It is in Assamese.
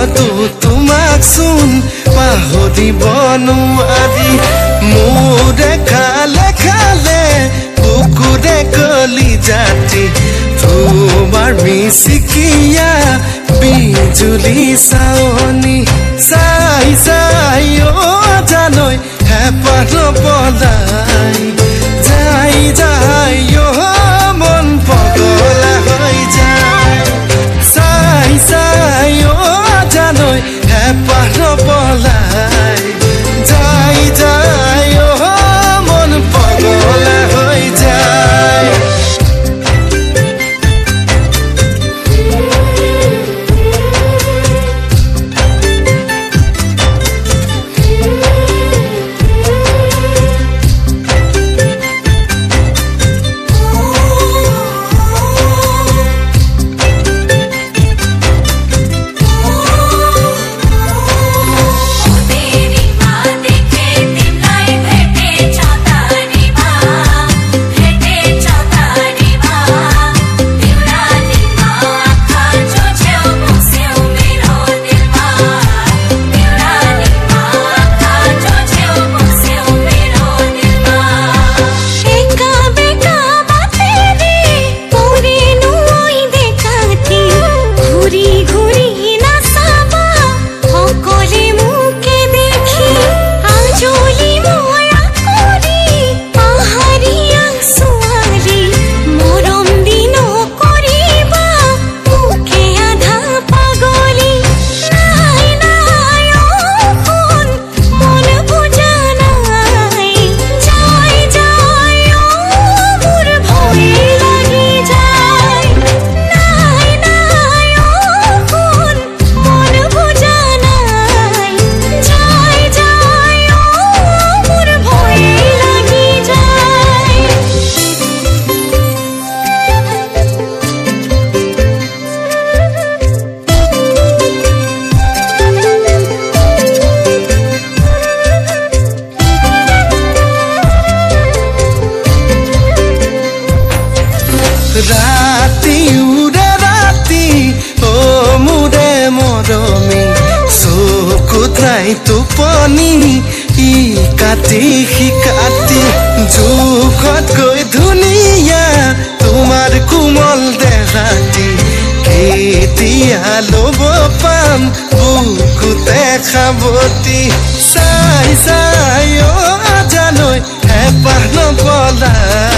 পিছতো তোমাক চোন পাহৰিব নোৱাৰি মোৰে খালে খালে বুকুৰে কলি জাতি তোমাৰ মিচিকিয়া বিজুলি চাৱনি চাই চাই জানৈ হেঁপাহ পলাই যাই যাই মন পগলা হৈ যায় চাই চাই জানৈ হেঁপাহ পলাই যাই যাই মন পগলা হৈ যায় ৰাতি উৰে ৰাতি মোৰে মৰমী চকুত নাই টোপনি ই কাটি শিকাতি জোখতকৈ ধুনীয়া তোমাৰ কোমল দেহাতি কেতিয়া ল'ব পাম বুকুতে খাবতি চাই চাই জানৈ হেঁপাহ নপলাই